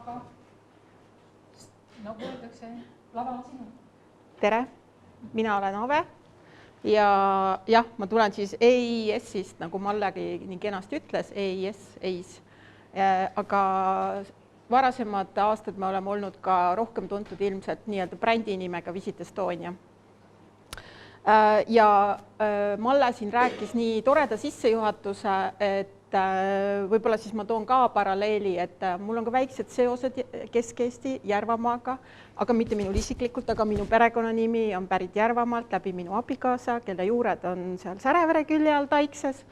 aga nagu öeldakse, lava on sinu. Tere, mina olen Ave ja jah, ma tulen siis EIS-ist, nagu Mallegi nii kenasti ütles, EIS. Aga varasemad aastad me oleme olnud ka rohkem tuntud ilmselt nii-öelda brändi nimega Visit Estonia. Ja Malle siin rääkis nii toreda sissejuhatuse, et võib-olla siis ma toon ka paralleeli, et mul on ka väiksed seosed Kesk-Eesti Järvamaaga, aga mitte minul isiklikult, aga minu perekonnanimi on pärit Järvamaalt läbi minu abikaasa, kelle juured on seal Särevere külje all Taikses.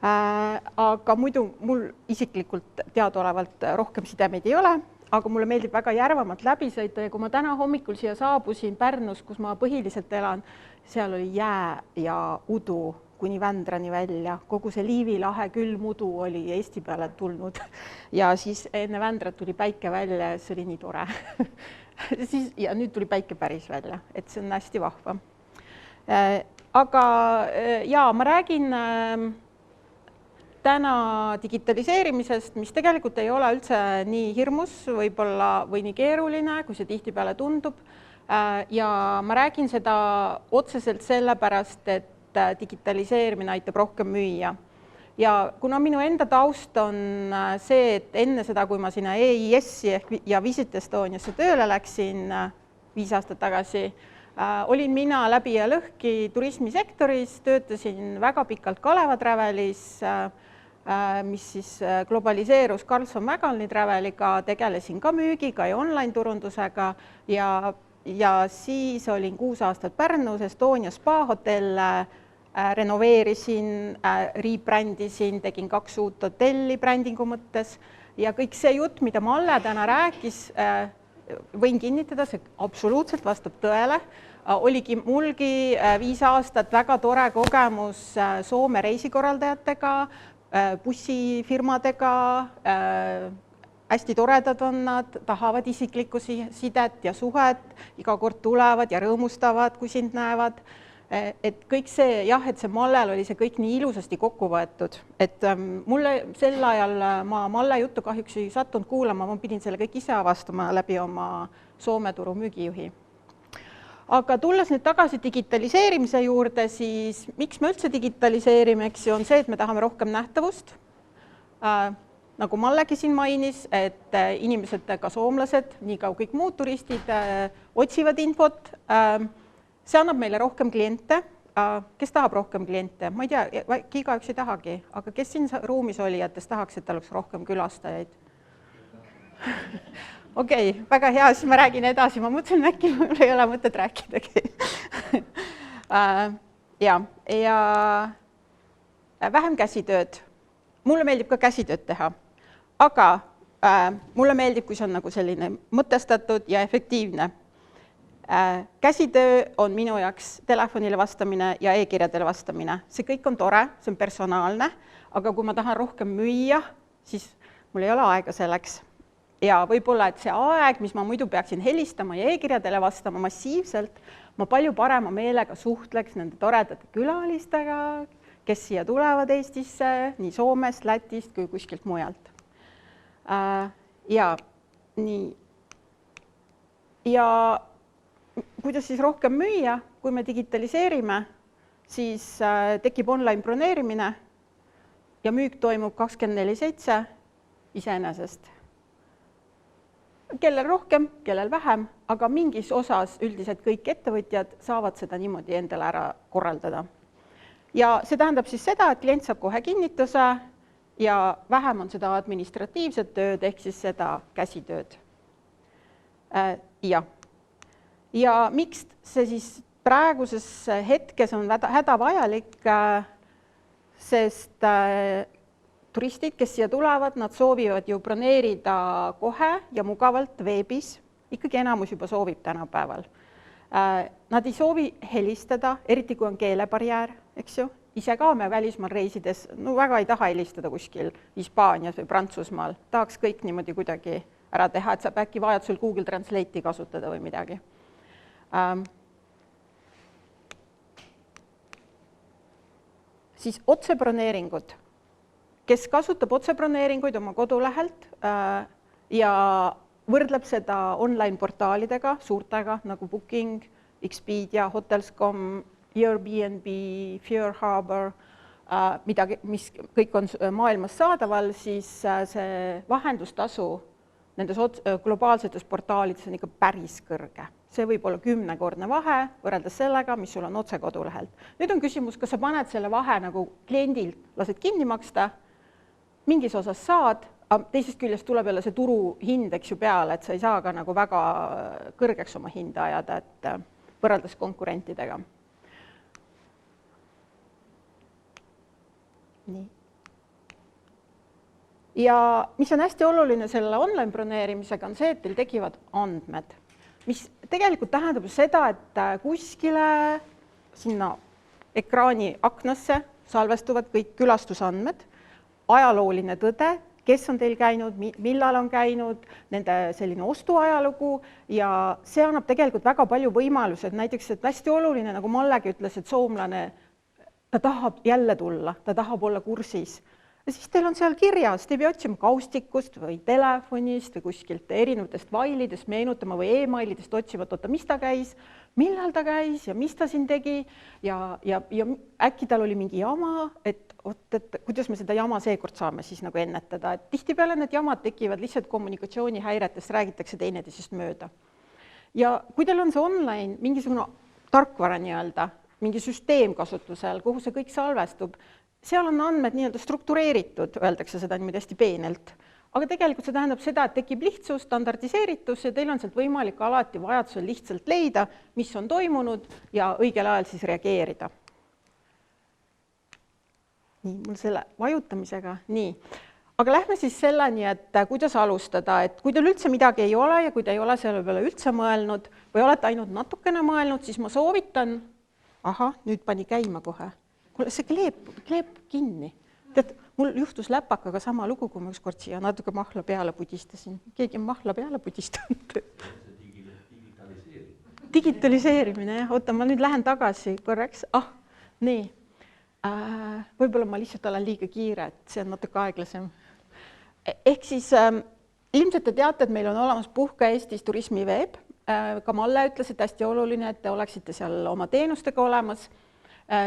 Aga muidu mul isiklikult teadaolevalt rohkem sidemeid ei ole, aga mulle meeldib väga Järvamaalt läbi sõita ja kui ma täna hommikul siia saabusin Pärnus, kus ma põhiliselt elan, seal oli jää ja udu kuni Vändrani välja. Kogu see Liivi lahe külm udu oli Eesti peale tulnud ja siis enne Vändrat tuli päike välja ja see oli nii tore. Ja nüüd tuli päike päris välja, et see on hästi vahva. Aga ja, ma räägin täna digitaliseerimisest, mis tegelikult ei ole üldse nii hirmus võib-olla või nii keeruline, kui see tihtipeale tundub. Ja ma räägin seda otseselt sellepärast, et digitaliseerimine aitab rohkem müüa. Ja kuna minu enda taust on see, et enne seda, kui ma sinna EIS-i ja Visit Estoniasse tööle läksin 5 aastat tagasi, olin mina läbi ja lõhki turismisektoris, töötasin väga pikalt Kaleva Travelis, mis siis globaliseerus Carlson Wagonli Traveliga, tegelesin ka müügiga ja online-turundusega ja siis olin 6 aastat Pärnus, Estonia spa hotelle, renoveerisin, rebrändisin, tegin 2 uut hotelli brändingu mõttes ja kõik see jutt, mida Malle täna rääkis, võin kinnitada, see absoluutselt vastab tõele. Oligi mulgi 5 aastat väga tore kogemus Soome reisikorraldajatega, bussifirmadega, hästi toredad on nad, tahavad isiklikku sidet ja suhet, iga kord tulevad ja rõõmustavad, kui sind näevad. Et kõik see, jah, et see Mallel oli see kõik nii ilusasti kokku võetud, et mulle sel ajal ma Malle juttu kahjuks ei sattunud kuulama, ma pidin selle kõik ise avastama läbi oma Soome turu müügijuhi. Aga tulles nüüd tagasi digitaliseerimise juurde, siis miks me üldse digitaliseerime, eks ju, on see, et me tahame rohkem nähtavust. Nagu Mallegi siin mainis, et inimesed, ka soomlased, nii ka kõik muud turistid otsivad infot. See annab meile rohkem kliente. Kes tahab rohkem kliente? Ma ei tea, igaüks ei tahagi, aga kes siin ruumis olijatest tahaks, et tal oleks rohkem külastajaid? Okei, väga hea, siis ma räägin edasi. Ma mõtlesin, äkki mul ei ole mõtet rääkidagi. Ja vähem käsitööd. Mulle meeldib ka käsitööd teha, aga mulle meeldib, kui see on nagu selline mõtestatud ja efektiivne. Käsitöö on minu jaoks telefonile vastamine ja e-kirjadele vastamine. See kõik on tore, see on personaalne, aga kui ma tahan rohkem müüa, siis mul ei ole aega selleks. Ja võib-olla, et see aeg, mis ma muidu peaksin helistama ja e-kirjadele vastama massiivselt, ma palju parema meelega suhtleks nende toredate külalistega, kes siia tulevad Eestisse, nii Soomest, Lätist kui kuskilt mujalt. Ja kuidas siis rohkem müüa, kui me digitaliseerime, siis tekib online broneerimine ja müük toimub 24/7 iseenesest. Kellel rohkem, kellel vähem, aga mingis osas üldiselt kõik ettevõtjad saavad seda niimoodi endale ära korraldada. Ja see tähendab siis seda, et klient saab kohe kinnituse ja vähem on seda administratiivset tööd ehk siis seda käsitööd. Ja miks see siis praeguses hetkes on hädavajalik, sest turistid, kes siia tulevad, nad soovivad ju broneerida kohe ja mugavalt veebis, ikkagi enamus juba soovib tänapäeval. Nad ei soovi helistada, eriti kui on keelebarjäär, eks ju. Ise ka me välismaal reisides väga ei taha helistada kuskil Hispaanias või Prantsusmaal. Tahaks kõik niimoodi kuidagi ära teha, et sa äkki vajad sul Google Translate'i kasutada või midagi. Siis otsebroneeringud. Kes kasutab otsebroneeringuid oma kodulehelt, ja võrdleb seda online-portaalidega, suurtega nagu Booking, Expedia, Hotels.com, Airbnb, Fear Harbor, mis kõik on maailmas saadaval, siis see vahendustasu nendes globaalsetes portaalides on ikka päris kõrge. See võib olla 10-kordne vahe võrreldes sellega, mis sul on otse kodulehelt. Nüüd on küsimus, kas sa paned selle vahe nagu kliendilt, lased kinni maksta, mingis osas saad, aga teisest küljest tuleb jälle see turuhind, eks ju, peale, et sa ei saa ka nagu väga kõrgeks oma hinda ajada, et võrreldes konkurentidega. Nii. Ja mis on hästi oluline selle online broneerimisega on see, et teil tekivad andmed, mis tegelikult tähendab seda, et kuskile sinna ekraani aknasse salvestuvad kõik külastusandmed, ajalooline tõde, kes on teil käinud, millal on käinud, nende selline ostuajalugu ja see annab tegelikult väga palju võimalused, näiteks et hästi oluline, nagu Mallegi ütles, et soomlane, ta tahab jälle tulla, ta tahab olla kursis. Ja siis teil on seal kirjas, te ei pea otsima kaustikust või telefonist või kuskilt erinevatest failidest meenutama või e-mailidest otsima, et oota, mis ta käis, millal ta käis ja mis ta siin tegi ja äkki tal oli mingi jama, et kuidas me seda jama seekord saame siis nagu ennetada, et tihtipeale need jamad tekivad lihtsalt kommunikatsioonihäiretest, räägitakse teineteisest mööda. Ja kui teil on see online mingisugune tarkvara nii-öelda, mingi süsteem kasutusel, kuhu see kõik salvestub, seal on andmed nii-öelda struktureeritud, öeldakse seda niimoodi hästi peenelt. Aga tegelikult see tähendab seda, et tekib lihtsus, standardiseeritus ja teil on sealt võimalik alati vajadusel lihtsalt leida, mis on toimunud ja õigel ajal siis reageerida. Nii, mul selle vajutamisega, nii. Aga lähme siis selleni, et kuidas alustada, et kui teil üldse midagi ei ole ja kui te ei ole selle peale üldse mõelnud või olete ainult natukene mõelnud, siis ma soovitan, nüüd pani käima kohe. Kuule, see kleeb kinni. Tead, mul juhtus läpakaga sama lugu, kui ma ükskord siia natuke mahla peale pudistasin. Keegi on mahla peale pudistanud. Digitaliseerimine, jah. Oota, ma nüüd lähen tagasi korraks. Nii. Võib-olla ma lihtsalt olen liiga kiire, et see on natuke aeglasem. Ehk siis ilmselt te teate, et meil on olemas Puhka Eestis turismiveeb. Ka Malle ütles, et hästi oluline, et te oleksite seal oma teenustega olemas.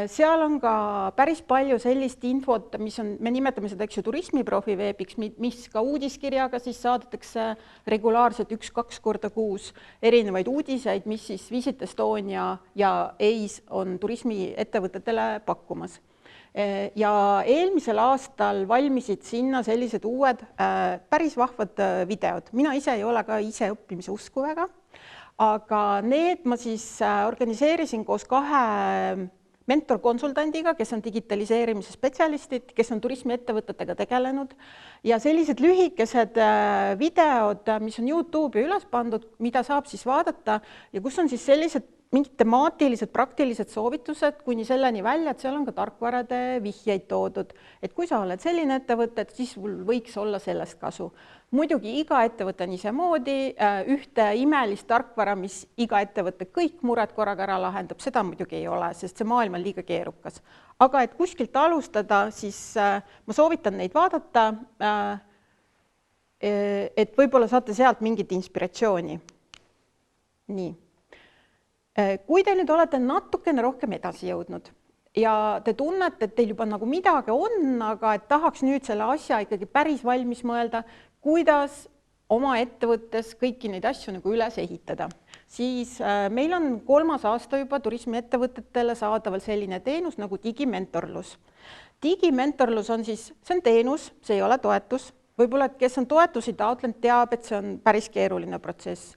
Seal on ka päris palju sellist infot, mis on, me nimetame seda, eks ju, turismiprofiveebiks, mis ka uudiskirjaga siis saadetakse regulaarselt 1-2 korda kuus erinevaid uudiseid, mis siis Visit Estonia ja EIS on turismiettevõtetele pakkumas. Ja eelmisel aastal valmisid sinna sellised uued päris vahvad videod. Mina ise ei ole ka ise õppimise usku väga, aga need ma siis organiseerisin koos 2 mentorkonsultandiga, kes on digitaliseerimise spetsialistid, kes on turismiettevõtetega tegelenud ja sellised lühikesed videod, mis on YouTube'i üles pandud, mida saab siis vaadata ja kus on siis sellised mingid temaatilised, praktilised soovitused kuni selleni välja, et seal on ka tarkvarade vihjeid toodud, et kui sa oled selline ettevõte, siis võiks olla sellest kasu. Muidugi iga ettevõte on isemoodi, ühte imelist tarkvara, mis iga ettevõte kõik mured korraga ära lahendab, seda muidugi ei ole, sest see maailm on liiga keerukas. Aga et kuskilt alustada, siis ma soovitan neid vaadata, et võib-olla saate sealt mingit inspiratsiooni. Nii. Kui te nüüd olete natukene rohkem edasi jõudnud ja te tunnete, et teil juba nagu midagi on, aga et tahaks nüüd selle asja ikkagi päris valmis mõelda, kuidas oma ettevõttes kõiki neid asju nagu üles ehitada, siis meil on 3. aasta juba turismiettevõtetele saadaval selline teenus nagu digimentorlus. Digimentorlus on siis, see on teenus, see ei ole toetus. Võib-olla, et kes on toetusi taotlenud, teab, et see on päris keeruline protsess.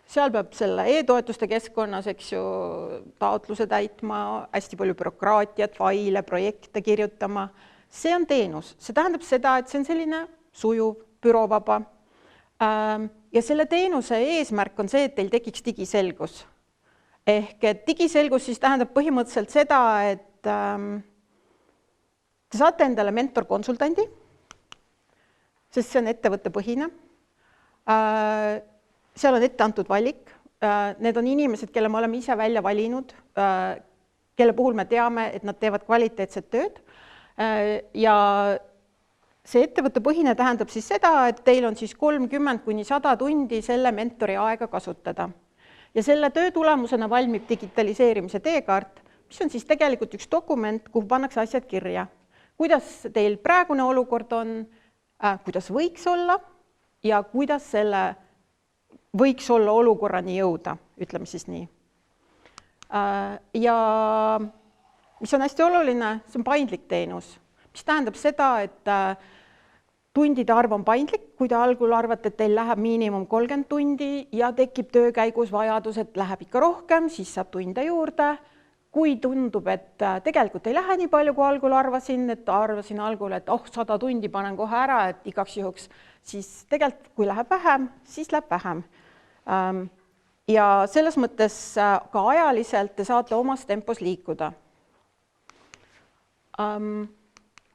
Seal peab selle e-toetuste keskkonnas, eks ju, taotluse täitma, hästi palju bürokraatiat, faile, projekte kirjutama. See on teenus. See tähendab seda, et see on selline sujuv, büroovaba. Ja selle teenuse eesmärk on see, et teil tekiks digiselgus. Ehk et digiselgus siis tähendab põhimõtteliselt seda, et te saate endale mentorkonsultandi, sest see on ettevõttepõhine. Seal on ette antud valik. Need on inimesed, kelle me oleme ise välja valinud, kelle puhul me teame, et nad teevad kvaliteetset tööd. Ja see ettevõttepõhine tähendab siis seda, et teil on siis 30 kuni 100 tundi selle mentori aega kasutada. Ja selle töö tulemusena valmib digitaliseerimise teekaart, mis on siis tegelikult üks dokument, kuhu pannakse asjad kirja. Kuidas teil praegune olukord on, kuidas võiks olla ja kuidas selle võiks olla olukorrani jõuda, ütleme siis nii. Ja mis on hästi oluline, see on paindlik teenus, mis tähendab seda, et tundide arv on paindlik, kui te algul arvate, et teil läheb miinimum 30 tundi ja tekib töö käigus vajadus, et läheb ikka rohkem, siis saab tunde juurde. Kui tundub, et tegelikult ei lähe nii palju, kui algul arvasin, et arvasin algul, et 100 tundi panen kohe ära, et igaks juhuks, siis tegelikult kui läheb vähem, siis läheb vähem. Ja selles mõttes ka ajaliselt te saate omas tempos liikuda.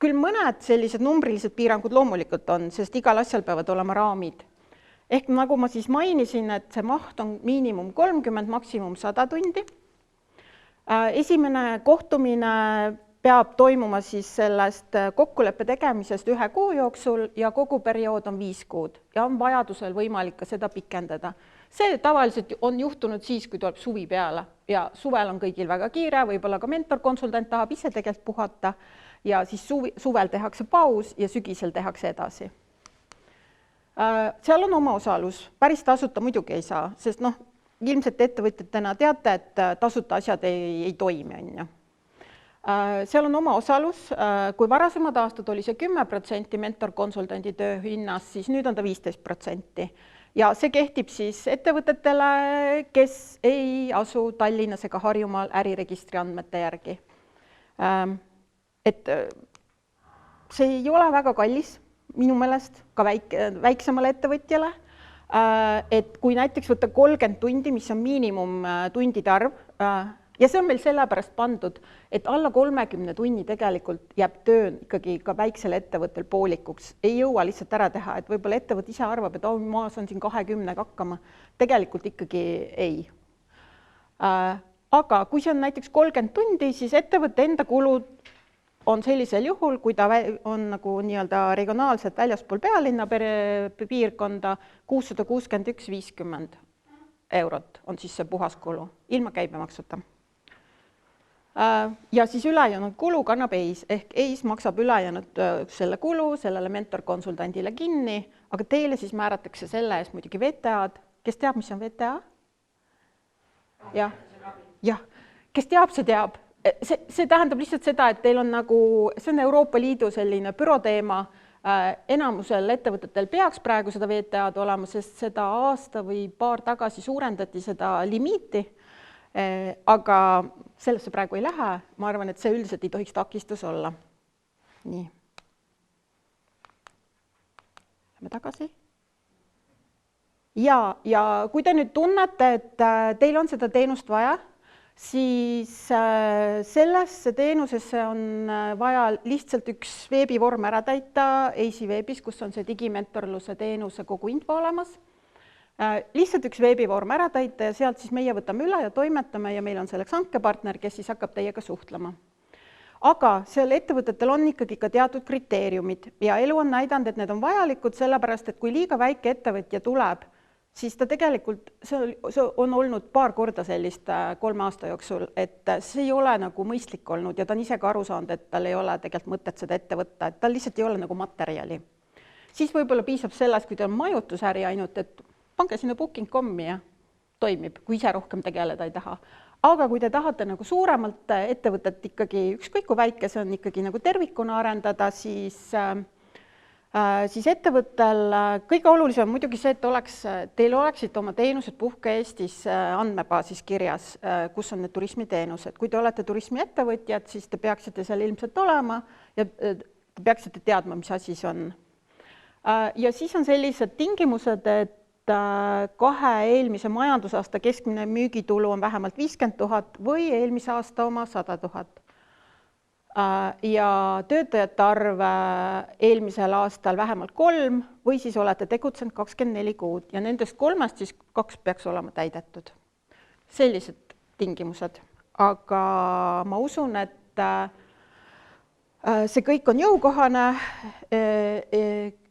Küll mõned sellised numbrilised piirangud loomulikult on, sest igal asjal peavad olema raamid. Ehk nagu ma siis mainisin, et see maht on miinimum 30, maksimum 100 tundi. Esimene kohtumine peab toimuma siis sellest kokkuleppe tegemisest 1 kuu jooksul ja kogu periood on 5 kuud ja on vajadusel võimalik ka seda pikendada. See tavaliselt on juhtunud siis, kui tuleb suvi peale ja suvel on kõigil väga kiire, võib-olla ka mentorkonsultant tahab ise tegelikult puhata ja siis suvel tehakse paus ja sügisel tehakse edasi. Seal on oma osalus, päris tasuta muidugi ei saa, sest ilmselt ettevõtjatena teate, et tasuta asjad ei toimi. Seal on oma osalus, kui varasemad aastad oli see 10% mentorkonsultandi töö hinnas, siis nüüd on ta 15%. Ja see kehtib siis ettevõtetele, kes ei asu Tallinnas ega Harjumaal äriregistri andmete järgi. Et see ei ole väga kallis minu meelest ka väiksemale ettevõtjale, et kui näiteks võtta 30 tundi, mis on miinimum tundide arv, ja see on meil sellepärast pandud, et alla 30 tunni tegelikult jääb töö ikkagi ka väiksel ettevõttel poolikuks. Ei jõua lihtsalt ära teha, et võib-olla ettevõt ise arvab, et ma saan siin 20 hakkama. Tegelikult ikkagi ei. Aga kui see on näiteks 30 tundi, siis ettevõtte enda kulud on sellisel juhul, kui ta on nagu nii-öelda regionaalselt väljaspool pealinna piirkonda 661,50 eurot on siis see puhaskulu, ilma käibemaksuta. Ja siis ülejäänud kulu kannab EIS, ehk EIS maksab ülejäänud selle kulu sellele mentorkonsultandile kinni, aga teile siis määratakse selle eest muidugi VTA-d. Kes teab, mis on VTA? Jah, kes teab, see teab. See tähendab lihtsalt seda, et teil on nagu, see on Euroopa Liidu selline büroteema, enamusel ettevõtetel peaks praegu seda VTA-d olema, sest seda aasta või paar tagasi suurendati seda limiiti, aga sellesse praegu ei lähe. Ma arvan, et see üldiselt ei tohiks takistus olla. Nii. Lähme tagasi. Ja kui te nüüd tunnete, et teil on seda teenust vaja, siis sellesse teenusesse on vaja lihtsalt üks veebivorm ära täita EIS-i veebis, kus on see digimentorluse teenuse kogu info olemas. Lihtsalt üks veebivorm ära täita ja sealt siis meie võtame üle ja toimetame ja meil on selleks hankepartner, kes siis hakkab teiega suhtlema. Aga seal ettevõtetel on ikkagi ka teatud kriteeriumid ja elu on näidanud, et need on vajalikud sellepärast, et kui liiga väike ettevõtja tuleb, siis ta tegelikult, see on olnud paar korda sellist 3 aasta jooksul, et see ei ole nagu mõistlik olnud ja ta on ise ka aru saanud, et tal ei ole tegelikult mõtet seda ette võtta, et tal lihtsalt ei ole nagu materjali. Siis võib-olla piisab sellest, kui teil on majutusäri ainult, et pange sinna booking.com ja toimib, kui ise rohkem tegeleda ei taha. Aga kui te tahate nagu suuremalt ettevõtet ikkagi, ükskõik kui väike see on ikkagi nagu tervikuna arendada, siis ettevõttel kõige olulisem on muidugi see, et teil oleksid oma teenused Puhke Eestis andmebaasis kirjas, kus on need turismiteenused. Kui te olete turismiettevõtjad, siis te peaksite seal ilmselt olema ja te peaksite teadma, mis asi see on. Ja siis on sellised tingimused, et 2 eelmise majandusaasta keskmine müügitulu on vähemalt 50 000 või eelmise aasta oma 100 000. Ja töötajate arv eelmisel aastal vähemalt 3 või siis olete tegutsenud 24 kuud ja nendest 3 siis 2 peaks olema täidetud. Sellised tingimused, aga ma usun, et See kõik on jõukohane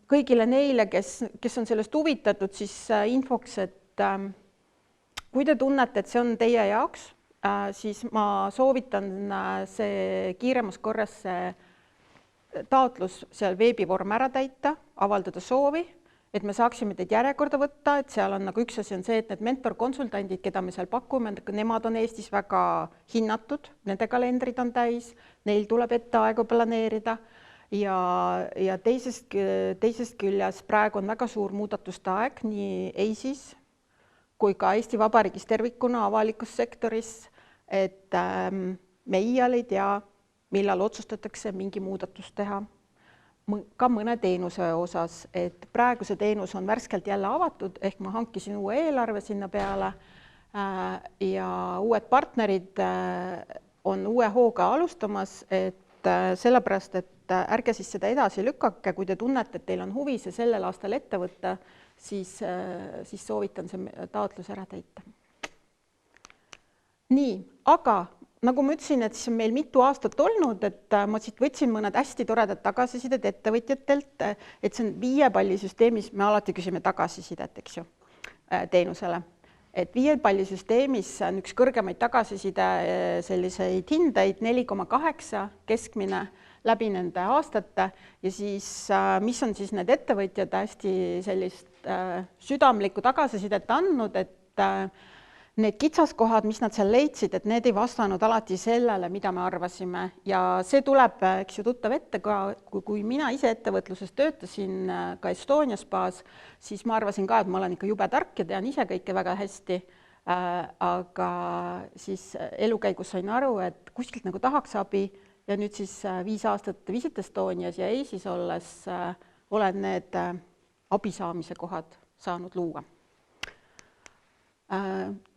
kõigile neile, kes on sellest huvitatud, siis infoks, et kui te tunnete, et see on teie jaoks, siis ma soovitan see kiiremas korras see taotlus seal veebivorm ära täita, avaldada soovi, et me saaksime teid järjekorda võtta, et seal on nagu üks asi on see, et need mentorkonsultandid, keda me seal pakume, nemad on Eestis väga hinnatud, nende kalendrid on täis, neil tuleb ette aega planeerida ja teisest küljest praegu on väga suur muudatuste aeg nii EIS-is kui ka Eesti Vabariigis tervikuna avalikus sektoris, et me iial ei tea, millal otsustatakse mingi muudatus teha. Ka mõne teenuse osas, et praegu see teenus on värskelt jälle avatud, ehk ma hankisin uue eelarve sinna peale ja uued partnerid on uue hooga alustamas, et sellepärast, et ärge siis seda edasi lükake, kui te tunnete, et teil on huvi see sellel aastal ette võtta, siis soovitan see taotlus ära täita. Nii, aga nagu ma ütlesin, et see on meil mitu aastat olnud, et ma siit võtsin mõned hästi toredad tagasisidet ettevõtjatelt, et see on 5 pallisüsteemis, me alati küsime tagasisidet, eks ju, teenusele. Et 5 pallisüsteemis on üks kõrgemaid tagasiside selliseid hindeid, 4,8 keskmine läbi nende aastate ja siis, mis on siis need ettevõtjad hästi sellist südamlikku tagasisidet andnud, et need kitsaskohad, mis nad seal leidsid, et need ei vastanud alati sellele, mida me arvasime ja see tuleb, eks ju, tuttav ette ka, kui mina ise ettevõtluses töötasin ka Estonia spaas, siis ma arvasin ka, et ma olen ikka jube tark ja tean ise kõike väga hästi, aga siis elu käigus sain aru, et kuskilt nagu tahaks abi ja nüüd siis 5 aastat Visit Estonias ja EIS-is olles olen need abisaamise kohad saanud luua.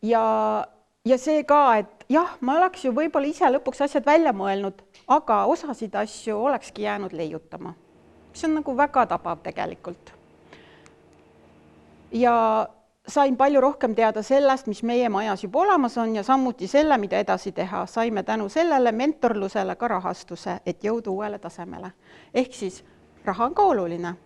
Ja see ka, et jah, ma oleks ju võib-olla ise lõpuks asjad välja mõelnud, aga osasid asju olekski jäänud leiutama. See on nagu väga tabav tegelikult. Ja sain palju rohkem teada sellest, mis meie majas juba olemas on ja samuti selle, mida edasi teha. Saime tänu sellele mentorlusele ka rahastuse, et jõuda uuele tasemele. Ehk siis raha on ka oluline.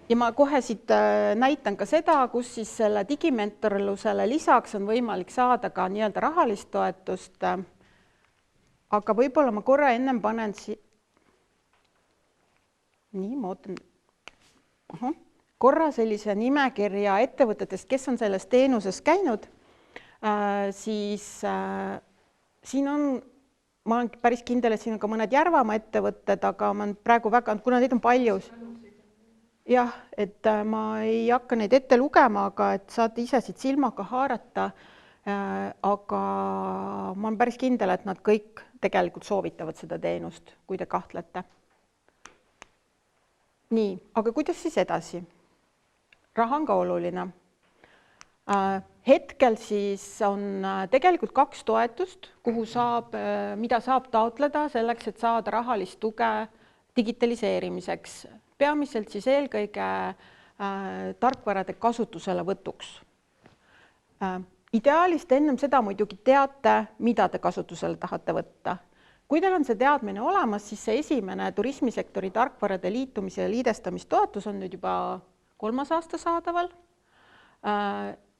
Ja ma kohe siit näitan ka seda, kus siis selle digimentorlusele lisaks on võimalik saada ka nii-öelda rahalist toetust. Aga võib-olla ma korra ennem panen nii, ma ootan korra sellise nimekirja ettevõtetest, kes on selles teenuses käinud, siis siin on, ma olen päris kindel, et siin on ka mõned järvama ettevõtted, aga ma praegu väga, kuna neid on palju. Jah, et ma ei hakka neid ette lugema, aga et saate ise siit silmaga haarata, aga ma olen päris kindel, et nad kõik tegelikult soovitavad seda teenust, kui te kahtlete. Nii, aga kuidas siis edasi? Raha on ka oluline. Hetkel siis on tegelikult 2 toetust, mida saab taotleda selleks, et saada rahalist tuge digitaliseerimiseks. Peamiselt siis eelkõige tarkvarade kasutusele võtuks. Ideaalist ennem seda muidugi teate, mida te kasutusele tahate võtta. Kui teil on see teadmine olemas, siis see esimene turismisektori tarkvarade liitumise ja liidestamistoetus on nüüd juba 3. aasta saadaval.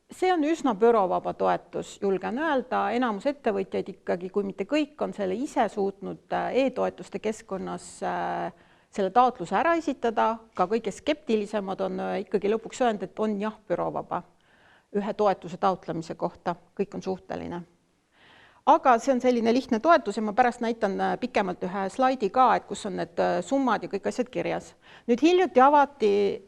See on üsna bürovaba toetus, julgen öelda, enamus ettevõtjaid ikkagi, kui mitte kõik, on selle ise suutnud e-toetuste keskkonnas selle taotluse ära esitada, ka kõige skeptilisemad on ikkagi lõpuks öelnud, et on jah bürovaba ühe toetuse taotlemise kohta, kõik on suhteline. Aga see on selline lihtne toetus ja ma pärast näitan pikemalt ühe slaidi ka, et kus on need summad ja kõik asjad kirjas. Nüüd hiljuti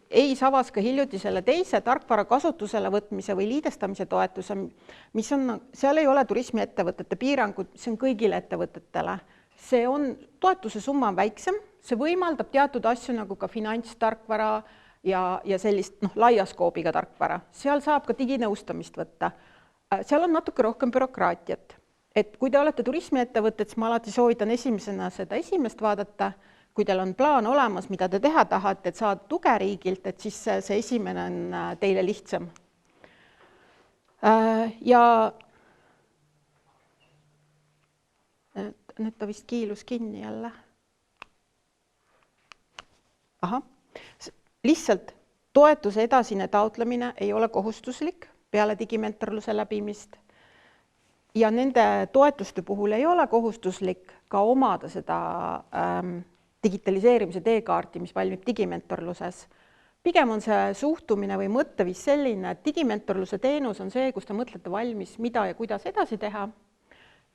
EIS avas ka hiljuti selle teise tarkvara kasutusele võtmise või liidestamise toetuse, mis on, seal ei ole turismiettevõtete piirangud, see on kõigile ettevõtetele. See on, toetuse summa on väiksem, see võimaldab teatud asju nagu ka finantstarkvara ja sellist laia skoobiga tarkvara. Seal saab ka diginõustamist võtta. Seal on natuke rohkem bürokraatiat. Et kui te olete turismiettevõtted, siis ma alati soovitan esimesena seda esimest vaadata. Kui teil on plaan olemas, mida te teha tahate, et saada tuge riigilt, et siis see esimene on teile lihtsam. Ja nüüd ta vist kiilus kinni jälle. Ahah, lihtsalt toetuse edasine taotlemine ei ole kohustuslik peale digimentorluse läbimist ja nende toetuste puhul ei ole kohustuslik ka omada seda digitaliseerimise teekaarti, mis valmib digimentorluses. Pigem on see suhtumine või mõtteviis selline, et digimentorluse teenus on see, kus te mõtlete valmis, mida ja kuidas edasi teha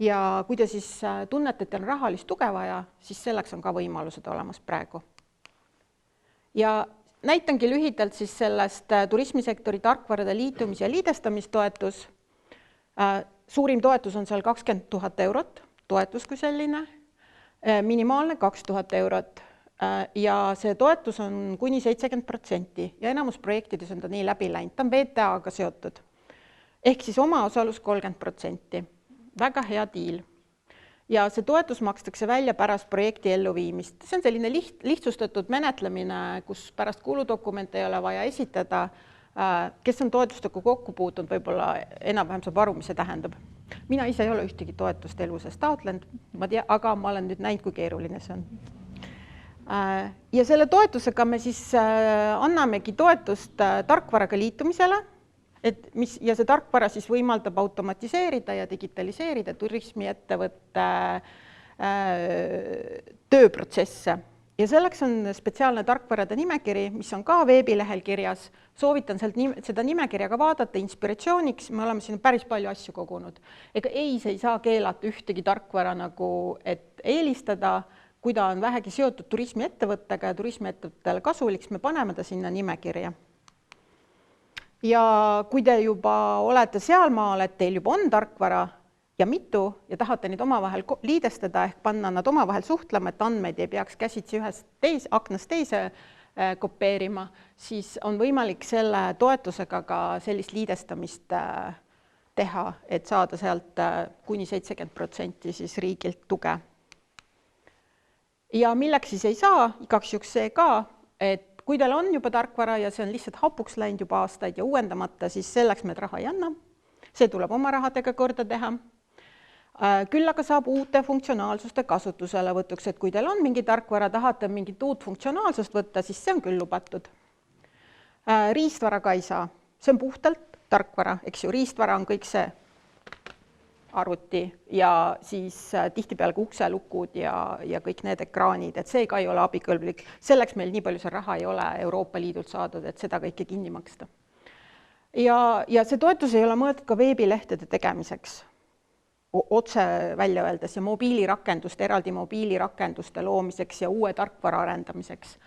ja kui te siis tunnete, et teil on rahalist tuge vaja, siis selleks on ka võimalused olemas praegu. Ja näitangi lühidalt siis sellest turismisektori tarkvarade liitumis- ja liidestamistoetus. Suurim toetus on seal 20 000 eurot, toetus kui selline, minimaalne 2000 eurot ja see toetus on kuni 70% ja enamus projektides on ta nii läbi läinud, ta on VTA-ga seotud. Ehk siis omaosalus 30%, väga hea diil. Ja see toetus makstakse välja pärast projekti elluviimist. See on selline lihtsustatud menetlemine, kus pärast kuludokumente ei ole vaja esitada. Kes on toetustega kokku puutunud, võib-olla enam-vähem saab aru, mis see tähendab. Mina ise ei ole ühtegi toetust eluses taotlenud, aga ma olen nüüd näinud, kui keeruline see on. Ja selle toetusega me siis annamegi toetust tarkvaraga liitumisele, ja see tarkvara siis võimaldab automatiseerida ja digitaliseerida turismiettevõtte tööprotsesse. Ja selleks on spetsiaalne tarkvarade nimekiri, mis on ka veebilehel kirjas. Soovitan seda nimekirja ka vaadata inspiratsiooniks, me oleme siin päris palju asju kogunud. Ega see ei saa keelata ühtegi tarkvara, nagu et eelistada, kui ta on vähegi seotud turismiettevõttega ja turismiettevõttele kasuliks, me paneme ta sinna nimekirja. Ja kui te juba olete sealmaal, et teil juba on tarkvara ja mitu ja tahate neid omavahel liidestada ehk panna nad omavahel suhtlema, et andmeid ei peaks käsitsi ühest aknast teise kopeerima, siis on võimalik selle toetusega ka sellist liidestamist teha, et saada sealt kuni 70% siis riigilt tuge. Ja milleks siis ei saa, igaks juhuks see ka, et kui teil on juba tarkvara ja see on lihtsalt hapuks läinud juba aastaid ja uuendamata, siis selleks me raha ei anna. See tuleb oma rahadega korda teha. Küll aga saab uute funktsionaalsuste kasutuselevõtuks, et kui teil on mingi tarkvara, tahate mingit uut funktsionaalsust võtta, siis see on küll lubatud. Riistvara ka ei saa. See on puhtalt tarkvara, eks ju, riistvara on kõik see arvuti ja siis tihtipeale ukselukud ja kõik need ekraanid, et see ka ei ole abikõlblik. Selleks meil nii palju see raha ei ole Euroopa Liidult saadud, et seda kõike kinni maksta. Ja see toetus ei ole mõeldud ka veebilehtede tegemiseks, otse välja öeldes, ja eraldi mobiilirakenduste loomiseks ja uue tarkvara arendamiseks.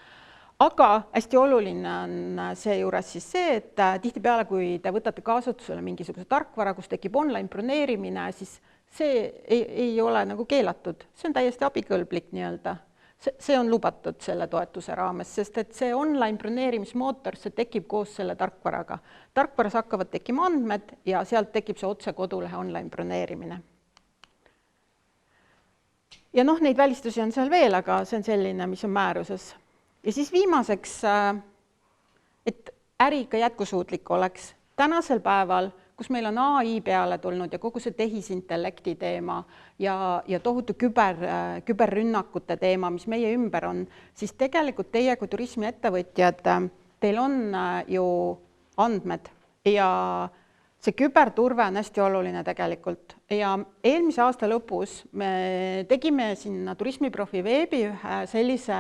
Aga hästi oluline on seejuures siis see, et tihtipeale, kui te võtate kasutusele mingisuguse tarkvara, kus tekib online broneerimine, siis see ei ole nagu keelatud. See on täiesti abikõlblik nii-öelda. See on lubatud selle toetuse raames, sest et see online broneerimismootor, see tekib koos selle tarkvaraga. Tarkvaras hakkavad tekkima andmed ja sealt tekib see otse kodulehe online broneerimine. Ja neid välistusi on seal veel, aga see on selline, mis on määruses. Ja siis viimaseks, et äri ikka jätkusuutlik oleks. Tänasel päeval, kus meil on AI peale tulnud ja kogu see tehisintellekti teema ja tohutu küberrünnakute teema, mis meie ümber on, siis tegelikult teie kui turismiettevõtjad, teil on ju andmed ja see küberturve on hästi oluline tegelikult. Ja eelmise aasta lõpus me tegime sinna Turismiprofi veebi ühe sellise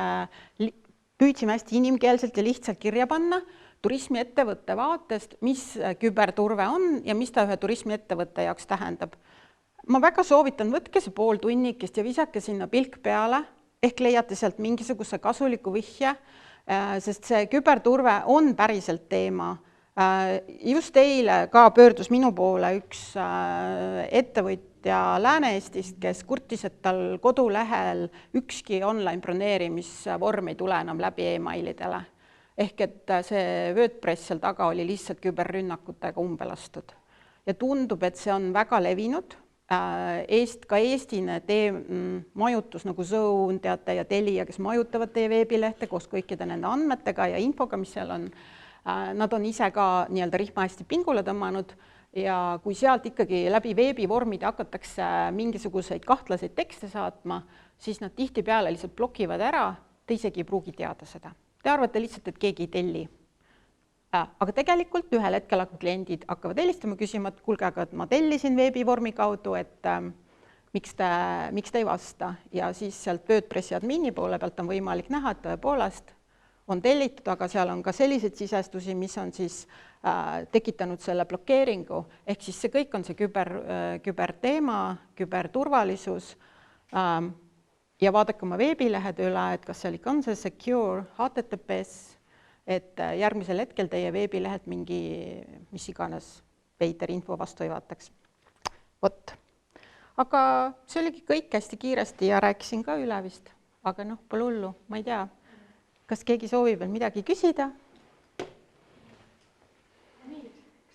püüdsime hästi inimkeelselt ja lihtsalt kirja panna turismiettevõtte vaatest, mis küberturve on ja mis ta ühe turismiettevõtte jaoks tähendab. Ma väga soovitan, võtke see pool tunnikest ja visake sinna pilk peale, ehk leiate sealt mingisuguse kasuliku vihje, sest see küberturve on päriselt teema. Just eile ka pöördus minu poole üks ettevõtja Lääne-Eestist, kes kurtis, et tal kodulehel ükski online broneerimisvorm ei tule enam läbi e-mailidele. Ehk et see WordPress seal taga oli lihtsalt küberrünnakutega umbelastud. Ja tundub, et see on väga levinud. Ka Eestine majutus nagu Zone teate ja Telia, kes majutavad teie veebilehte koos kõikide nende andmetega ja infoga, mis seal on. Nad on ise ka nii-öelda rihma hästi pingule tõmmanud ja kui sealt ikkagi läbi veebivormide hakatakse mingisuguseid kahtlaseid tekste saatma, siis nad tihtipeale lihtsalt blokivad ära, te isegi ei pruugi teada seda. Te arvate lihtsalt, et keegi ei telli. Aga tegelikult ühel hetkel kliendid hakkavad helistama küsima, et kuulge, aga ma tellisin veebivormi kaudu, et miks te ei vasta. Ja siis sealt WordPressi admini poole pealt on võimalik näha, et tõepoolest on tellitud, aga seal on ka selliseid sisestusi, mis on siis tekitanud selle blokeeringu. Ehk siis see kõik on see küberteema, küberturvalisus ja vaadake oma veebilehed üle, et kas seal ikka on see secure HTTPS, et järgmisel hetkel teie veebilehelt mingi, mis iganes veider info vastu ei vaataks. Vot. Aga see oligi kõik hästi kiiresti ja rääkisin ka üle vist. Aga noh, pole hullu, ma ei tea. Kas keegi soovib veel midagi küsida? Kas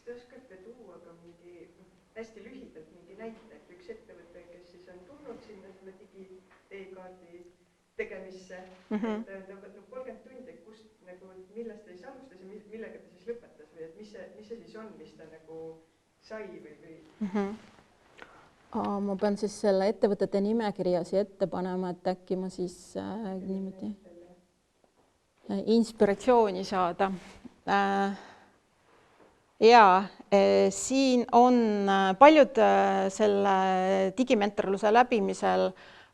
te oskate tuua ka mingi hästi lühidalt mingi näite, et üks ettevõte, kes siis on tulnud sinna selle digiteekaardi tegemisse, et 30 tundi, kust, nagu, millest ta siis alustas ja millega ta siis lõpetas või et mis see siis on, mis ta nagu sai või? Ma pean siis selle ettevõtete nimekirja siia ette panema, et äkki ma siis niimoodi inspiratsiooni saada. Siin on paljud selle digimentorluse läbimisel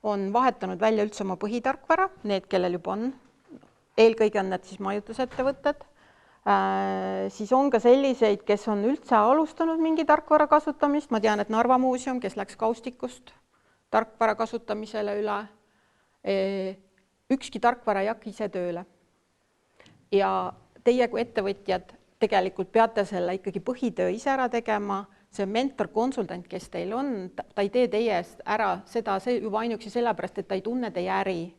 on vahetanud välja üldse oma põhitarkvara, need, kellel juba on. Eelkõige on need siis majutusettevõtted. Siis on ka selliseid, kes on üldse alustanud mingi tarkvara kasutamist. Ma tean, et Narva Muuseum, kes läks kaustikust tarkvara kasutamisele üle. Ükski tarkvara ei hakka ise tööle. Ja teie kui ettevõtjad tegelikult peate selle ikkagi põhitöö ise ära tegema. See mentor-konsultant, kes teil on, ta ei tee teie eest ära seda juba ainuüksi sellepärast, et ta ei tunne teie äri.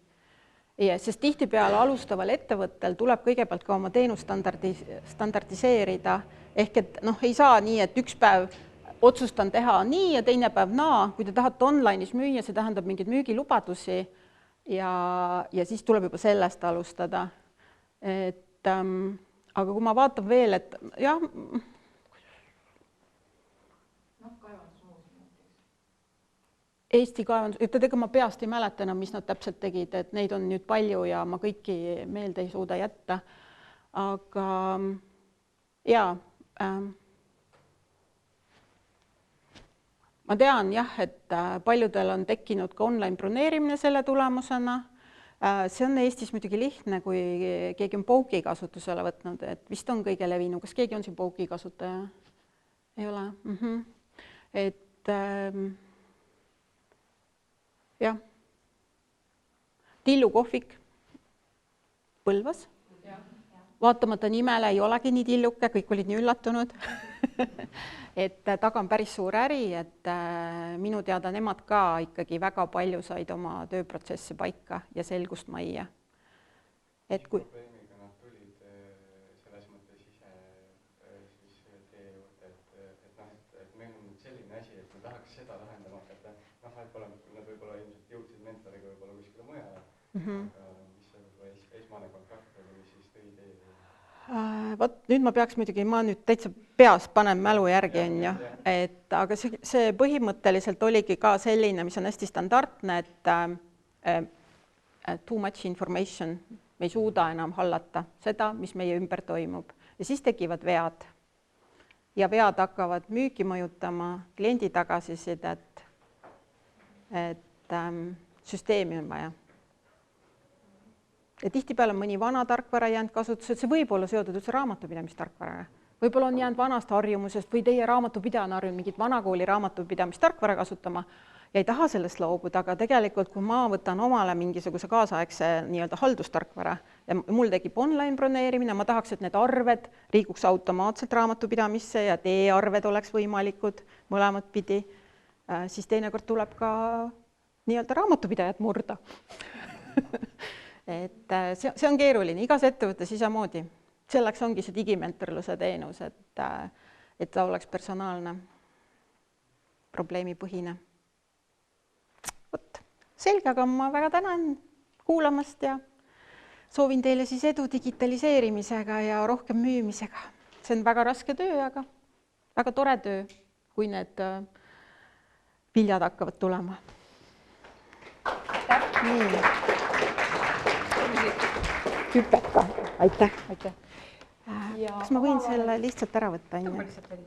Sest tihtipeale alustaval ettevõttel tuleb kõigepealt ka oma teenust standardiseerida. Ehk et ei saa nii, et üks päev otsustan teha nii ja teine päev naa. Kui te tahate online'is müüa, see tähendab mingeid müügilubadusi ja siis tuleb juba sellest alustada. Aga kui ma vaatan veel, et jah, Eesti kaevandus, ma peast ei mäleta enam, mis nad täpselt tegid, et neid on nüüd palju ja ma kõiki meelde ei suuda jätta. Aga jaa, ma tean jah, et paljudel on tekkinud ka online broneerimine selle tulemusena. See on Eestis muidugi lihtne, kui keegi on Pouki kasutusele võtnud, et vist on kõige levinum. Kas keegi on siin Pouki kasutaja? Ei ole? Et jah, Tillu kohvik Põlvas. Vaatamata nimele ei olegi nii tilluke, kõik olid nii üllatunud. Et taga on päris suur äri, et minu teada nemad ka ikkagi väga palju said oma tööprotsesse paika ja selgust majja. Et kui probleemiga nad tulid selles mõttes ise siis teie juurde, et meil on selline asi, et me tahaks seda lahendama hakata. Nad võib-olla ilmselt jõudsid mentoriga võib-olla kuskile mujale, aga mis see võib-olla esmane kontakt oli, mis siis tõi teie? Vot nüüd ma peaks muidugi, ma nüüd täitsa peas panen mälu järgi, on ju. Aga see põhimõtteliselt oligi ka selline, mis on hästi standardne, et too much information, me ei suuda enam hallata seda, mis meie ümber toimub. Ja siis tekivad vead. Ja vead hakkavad müügi mõjutama, kliendi tagasisidet, et süsteemi on vaja. Ja tihtipeale on mõni vana tarkvara jäänud kasutus, et see võib olla seotud üldse raamatupidamistarkvaraga. Võib-olla on jäänud vanast harjumusest või teie raamatupidajana harjunud mingit vanakooli raamatupidamistarkvara kasutama ja ei taha sellest loobuda, aga tegelikult kui ma võtan omale mingisuguse kaasaegse nii-öelda haldustarkvara ja mul tekib online broneerimine, ma tahaks, et need arved liiguks automaatselt raamatupidamisse ja e-arved oleks võimalikud mõlemat pidi, siis teinekord tuleb ka nii-öelda raamatupidajat murda. Et see on keeruline, igas ettevõttes isamoodi. Selleks ongi see digimentorluse teenus, et ta oleks personaalne, probleemipõhine. Võt, selge, aga ma väga tänan kuulamast ja soovin teile siis edu digitaliseerimisega ja rohkem müümisega. See on väga raske töö, aga väga tore töö, kui need viljad hakkavad tulema. Nii. Küpeka, aitäh. Aitäh. Kas ma võin selle lihtsalt ära võtta? Tõmba lihtsalt välja.